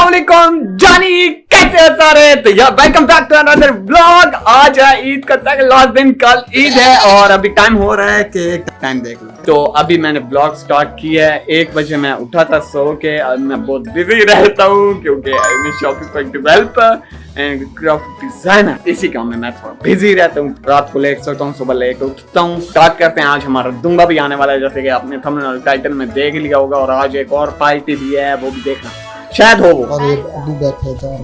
अस्सलाम वालेकुम जानी, कैसे हो सारे। तो यार welcome back to another vlog. आज है ईद का सेकंड लास्ट दिन, कल ईद है और अभी टाइम हो रहा है कि टाइम देख लो। तो अभी मैंने व्लॉग स्टार्ट किया है। 1 बजे मैं उठा था सो के। अब मैं बहुत बिजी रहता हूँ क्योंकि I am Shopify developer and graphic designer. इसी काम में मैं थोड़ा बिजी रहता हूँ। रात को लेट सोता हूँ, सुबह लेट उठता हूँ। स्टार्ट करते हैं। आज हमारा दुम्बा भी आने वाला है, जैसे कि आपने थंबनेल टाइटल में देख लिया होगा। और आज एक और पार्टी भी है, वो भी देखना शायद हो। और एक अभी बैठे अचार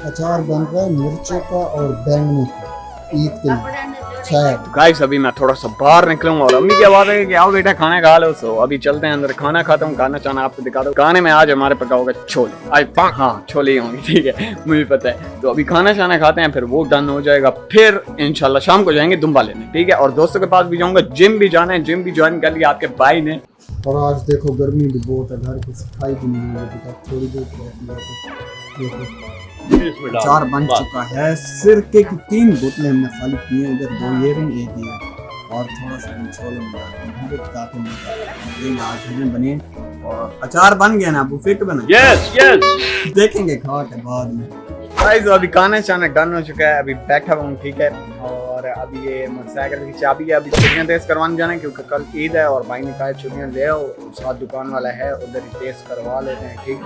अचार बन रहा है मिर्चों का और बैंगनी का ईद के शायद। गाइस अभी मैं थोड़ा सा बाहर निकलूंगा और अम्मी की आवाज है कि आओ बेटा खाना खा लो। सो अभी चलते हैं अंदर, खाना खाता हूँ। खाना चाना आपको दिखा दो। खाने में आज हमारे पका होगा छोले। आज हाँ छोले ही होंगे, ठीक है, मुझे पता है। तो अभी खाना चाना खाते हैं, फिर वो डन हो जाएगा। फिर इंशाल्लाह शाम को जाएंगे दुम्बा लेने, ठीक है। और दोस्तों के पास भी जाऊंगा। जिम भी जाना है, जिम भी ज्वाइन कर लिया आपके भाई ने। और आज देखो गर्मी भी बहुत है, घर की सफाई भी नहीं हुई अभी तक, थोड़ी देर देखो अचार बन चुका है। सिरके की 3 बोतलें हमने खाली की हैं। इधर 2 ये रही, एक ये और थोड़ा सा छोले आज हमें बने। और अचार बन गया ना, अबू फिट बना। यस यस देखेंगे खा के बाद में। गाइस अभी खाना चाना डन हो चुका है। अभी बैठा हुआ हूँ, ठीक है। और अभी ये मोटरसाइकिल की चाबी है। अभी छुट्टियाँ टेस्ट करवाने जाना है क्योंकि कल ईद है और भाई ने कहा छुट्टियाँ ले आओ। साथ दुकान वाला है, उधर ही टेस्ट करवा लेते हैं, ठीक।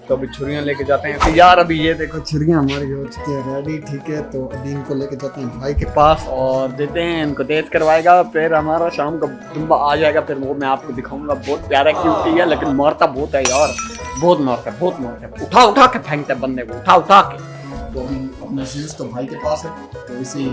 तो अभी छुरियाँ लेके जाते हैं। तो यार अभी ये देखो छुरियाँ हमारी हो चुकी है रेडी, ठीक है। तो अभी इनको लेके जाते हैं भाई के पास और देते हैं, इनको टेस्ट करवाएगा। फिर हमारा शाम का दुम्बा आ जाएगा, फिर वो मैं आपको दिखाऊंगा। बहुत प्यारा क्यूटी है लेकिन मारता बहुत है यार, बहुत मारता है, बहुत मारता है। उठा उठा के फेंकता है बंदे को, उठा उठा के। तो अपना सीज तो भाई के पास है, तो इसी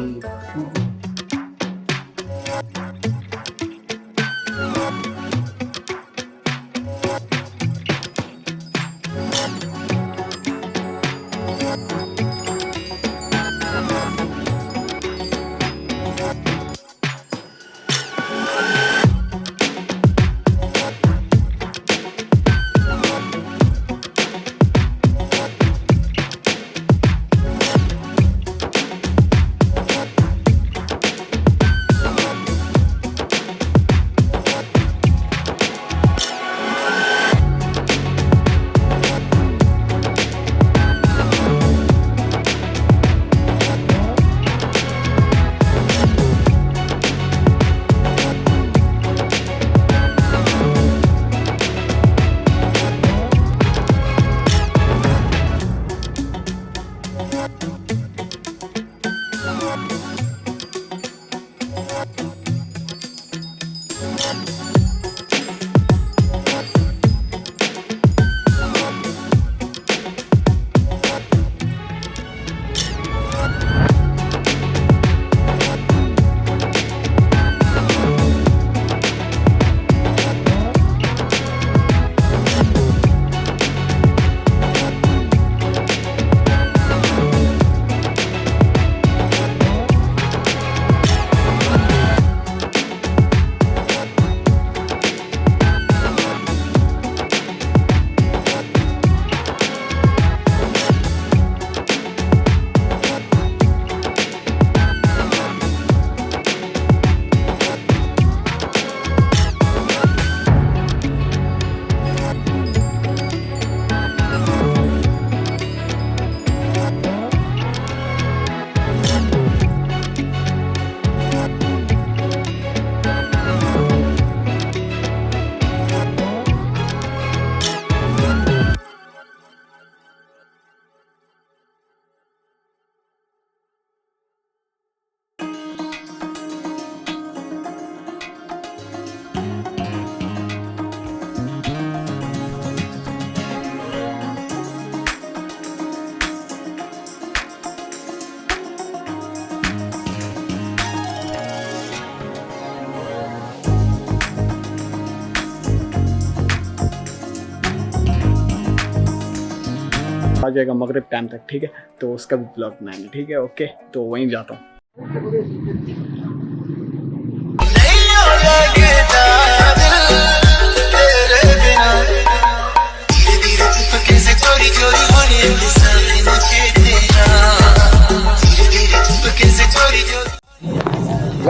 आ जाएगा मगरिब टाइम तक, ठीक है। तो उसका भी ब्लॉग बनाएंगे, ठीक है। ओके तो वहीं जाता हूँ।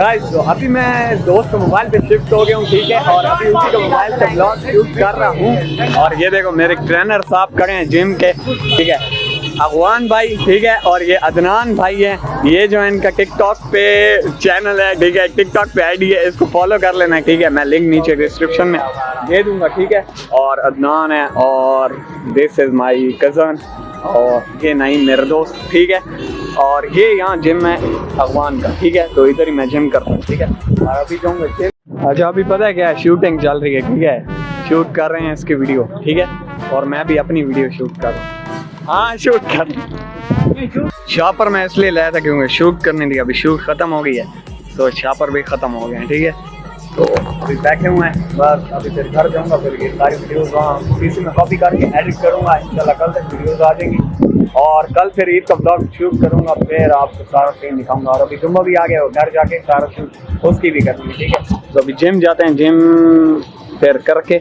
गाइस तो अभी मैं दोस्त के मोबाइल पे शिफ्ट हो गया हूँ, ठीक है, और अभी उसी के मोबाइल से ब्लॉग शूट कर रहा हूँ। और ये देखो मेरे ट्रेनर साहब खड़े हैं जिम के, ठीक है, अगवान भाई, ठीक है, और ये अदनान भाई है, ये जो है इनका टिकटॉक पे चैनल है, ठीक है, टिकटॉक पे आईडी है, इसको फॉलो कर लेना, ठीक है, मैं लिंक नीचे डिस्क्रिप्शन में दे दूंगा, ठीक है। और अदनान है और दिस इज माई कज़न और ये नईम मेरा दोस्त, ठीक है, और ये यहाँ जिम है अगवान का, ठीक है, तो इधर ही मैं जिम करता हूँ, ठीक है। और अभी जाऊँगा जिम। अच्छा अभी पता है क्या है, शूटिंग चल रही है, ठीक है, शूट कर रहे हैं इसकी वीडियो, ठीक है, और मैं भी अपनी वीडियो शूट कर रहा हूँ। हाँ शूट कर शॉपर मैं इसलिए लाया था क्योंकि शूट करने दी, अभी शूट ख़त्म हो गई है तो शॉपर भी ख़त्म हो गए हैं, ठीक है। तो अभी बैठे हुए हैं, बस अभी फिर घर जाऊंगा, फिर ये सारी वीडियोस वहाँ पीसी में कॉपी करके एडिट करूँगा, इंशाल्लाह कल तक वीडियोस आ जाएंगी और कल फिर ईद का ब्लॉग शूट करूँगा, फिर आपको सारा सीन दिखाऊंगा। और अभी जुम्मा भी आ गया, घर जाके सारा शूट उसकी भी करनी है, ठीक है। तो अभी जिम जाते हैं, जिम फिर करके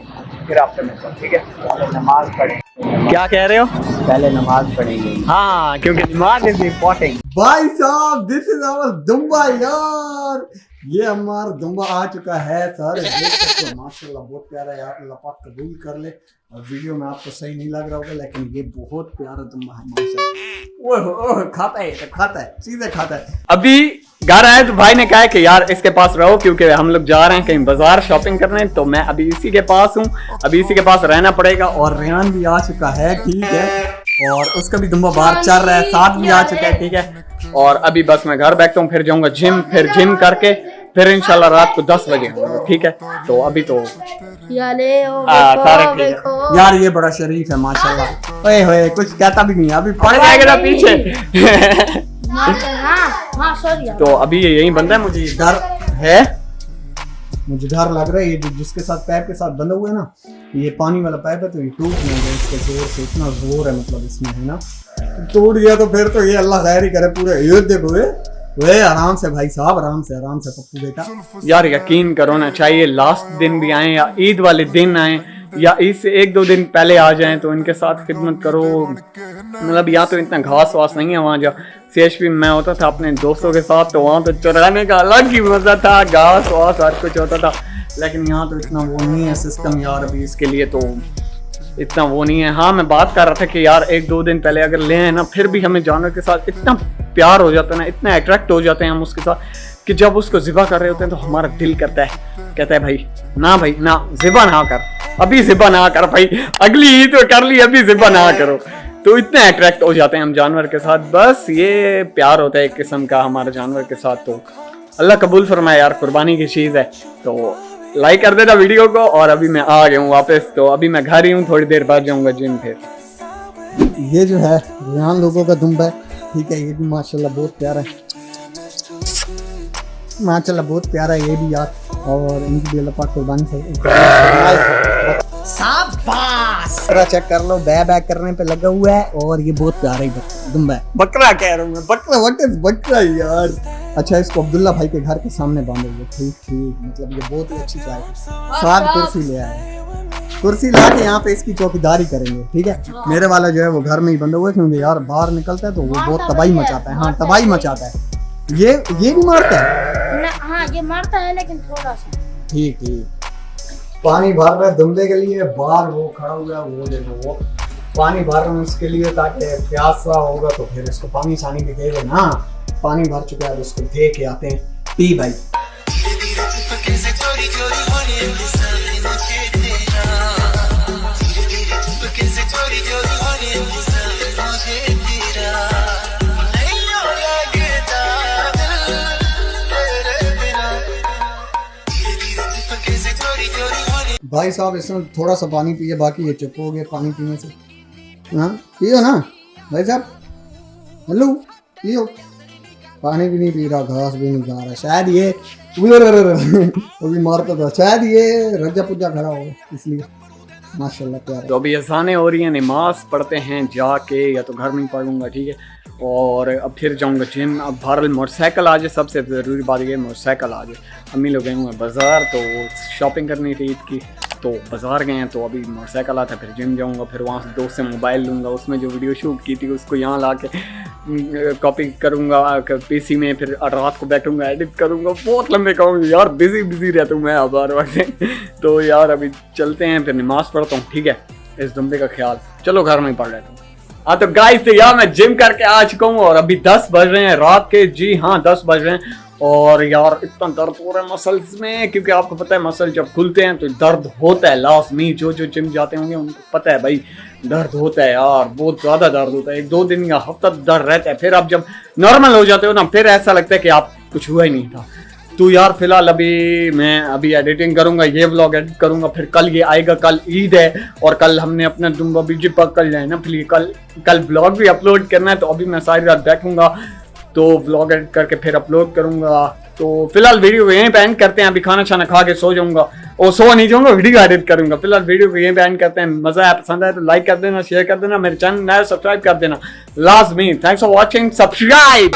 फिर आपसे मिलता हूँ, ठीक है। नमाज पढ़ेंगे। क्या कह रहे हो? पहले नमाज पढ़ेंगे। हाँ क्योंकि नमाज इज इम्पोर्टेंट। भाई साहब दिस इज आवर दुम्बा यार, ये हमारा दुम्बा आ चुका है सर, देख सकते हो माशाल्लाह बहुत प्यारा यार, अल्लाह पाक कबूल कर ले। और वीडियो में आपको सही नहीं लग रहा होगा लेकिन ये बहुत प्यारा दुम्बा है माशाल्लाह। ओह खाता है, खाता है, चीजें खाता है। अभी घर आए तो भाई ने कहा कि यार इसके पास रहो क्योंकि हम लोग जा रहे हैं कहीं बाजार शॉपिंग करने, तो मैं अभी इसी के पास हूँ, अभी इसी के पास रहना पड़ेगा। और रेहान भी आ चुका है, ठीक है, और उसका भी दुम्बा बाहर चल रहा है, साथ भी आ चुका है, ठीक है। और अभी बस मैं घर बैठता हूँ, फिर जाऊंगा जिम, फिर जिम करके फिर इंशाल्लाह रात को 10 बजे, ठीक है। तो अभी तो यार ये बड़ा शरीफ है माशाल्लाह। ओए होए कुछ कहता भी नहीं, अभी पड़ जाएगा पीछे। तो अभी यही बंदा है, मुझे डर है, मुझे डर लग रहा है ये जिसके साथ पैप के साथ बंधा हुआ है ना, ये पानी वाला पैप है, तो ये टूट नहीं गया इसके जोर से, इतना जोर है मतलब इसमें, है ना। टूट गया तो फिर तो ये अल्लाह खैर ही करे पूरे। ये देखो वे आराम से भाई साहब, आराम से पप्पू बेटा। यार यकीन करो ना, चाहिए लास्ट दिन भी आए या ईद वाले दिन आए या ईद से 1-2 दिन पहले आ जाएं तो इनके साथ खिदमत करो। मतलब यहाँ तो इतना घास वास नहीं है, वहाँ जो CHP में मैं होता था अपने दोस्तों के साथ तो वहाँ तो चुराने का अलग ही मजा था, घास वास हर कुछ होता था, लेकिन यहाँ तो इतना वो नहीं है सिस्टम यार, अभी इसके लिए तो इतना वो नहीं है। हाँ मैं बात कर रहा था कि यार 1-2 दिन पहले अगर ले आए ना, फिर भी हमें जानवर के साथ इतना प्यार हो जाता है ना, इतना अट्रैक्ट हो जाते हैं हम उसके साथ कि जब उसको ज़िबा कर रहे होते हैं तो हमारा दिल कहता है भाई ना ज़िबा ना कर, अभी ज़िबा ना कर भाई, अगली ईद तो कर ली, अभी ज़िबा ना करो। तो इतने अट्रैक्ट हो जाते हैं हम जानवर के साथ, बस ये प्यार होता है एक किस्म का हमारे जानवर के साथ। तो अल्लाह कबूल फरमाए यार, कुर्बानी की चीज़ है। तो लाइक कर देना वीडियो को। और अभी मैं आ गया हूँ वापस, तो अभी मैं घर ही हूँ, थोड़ी देर बाद जाऊँगा जिम फिर। ये जो है रेहान लोगों का दुम्बा है, ठीक है, ये भी माशाल्लाह बहुत प्यारा है, माशाल्लाह बहुत प्यारा है ये भी यार। और इनकी भी अल्लाह पाक कुर्बानी से शाबाश। बकरा चेक कर लो, बैक करने पे लगा हुआ है, और ये बहुत प्यारा ही दुम्बा है। बकरा कह रहा हूँ मैं, बकरा, व्हाट इज बकरा यार। अच्छा इसको अब्दुल्ला भाई के घर के सामने बांधे हुए, ठीक, मतलब ये बहुत ही अच्छी चाय है। साथ कुर्सी ले आए, कुर्सी ला के यहाँ पे इसकी चौकीदारी करेंगे, ठीक है। मेरे वाला जो है वो घर में ही बंधा हुआ है क्योंकि यार बाहर निकलता है तो वो बहुत तबाही मचाता है। हाँ तबाही मचाता है, ये भी मारता है। हाँ ये मारता है लेकिन थोड़ा सा। ठीक। पानी भर रहा है दुम्बे के लिए, बाहर वो खड़ा हुआ है, वो देखो वो पानी भर रहा है उसके लिए ताकि प्यासा होगा तो फिर इसको पानी छानी भी दे देना। पानी भर चुका है तो उसको दे के आते हैं, पी भाई। भाई साहब इसमें थोड़ा सा पानी पिए, बाकी ये चुप हो गए पानी पीने से। हाँ पियो ना भाई साहब, हेलो पियो। पानी भी नहीं पी रहा, घास भी नहीं खा रहा, शायद ये वो भी मारता था, शायद ये रज्जा पुज्जा खड़ा हो इसलिए माशाल्लाह प्यारा। तो अभी अज़ानें हो रही हैं, नमाज पढ़ते हैं जाके, या तो घर में ही पढ़ूंगा, ठीक है। और अब फिर जाऊंगा जिम। अब बहरहाल मोटरसाइकिल आ जाए, सबसे ज़रूरी बात ये मोटरसाइकिल आ जाए। अम्मी लोग गए हुए हैं बाज़ार, तो शॉपिंग करनी थी ईद की, तो बाज़ार गए हैं, तो अभी मोटरसाइकिल आता है, फिर जिम जाऊंगा, फिर वहाँ से दोस्त से मोबाइल लूँगा, उसमें जो वीडियो शूट की थी उसको यहाँ ला के कॉपी करूँगा पीसी में, फिर रात को बैठूंगा एडिट करूँगा, बहुत लंबे काम यार, बिजी रहता हूँ मैं बार बार से। तो यार अभी चलते हैं, फिर नमाज़ पढ़ता हूँ, ठीक है, इस दुम्बे का ख्याल, चलो घर में ही पढ़ लेता हूँ। हाँ तो गाइस तो यार मैं जिम करके आ चुका हूँ और अभी 10 बज रहे हैं रात के, जी हाँ 10 बज रहे हैं। और यार इतना दर्द हो रहा है मसल्स में, क्योंकि आपको पता है मसल जब खुलते हैं तो दर्द होता है लाजमी, जो जिम जाते होंगे उनको पता है भाई, दर्द होता है यार, बहुत ज़्यादा दर्द होता है, 1-2 दिन या हफ्ता दर्द रहता है, फिर आप जब नॉर्मल हो जाते हो ना फिर ऐसा लगता है कि आप कुछ हुआ ही नहीं था। तो यार फिलहाल मैं एडिटिंग करूंगा, ये व्लॉग एडिट करूंगा, फिर कल ये आएगा, कल ईद है और कल हमने अपना दुम्बा भी पकड़ जाए ना, फिर कल व्लॉग भी अपलोड करना है। तो अभी मैं सारी रात बैठूंगा तो व्लॉग एडिट करके फिर अपलोड करूंगा। तो फिलहाल वीडियो को यहीं पे एंड करते हैं, अभी खाना छाना खा के सो जाऊंगा, और सो नहीं जाऊंगा, वीडियो एडिट करूंगा। फिलहाल वीडियो को यहीं पे एंड करते हैं, मजा आया पसंद आया तो लाइक कर देना, शेयर कर देना, मेरे चैनल नया सब्सक्राइब कर देना लाजमी। Thanks for watching, subscribe.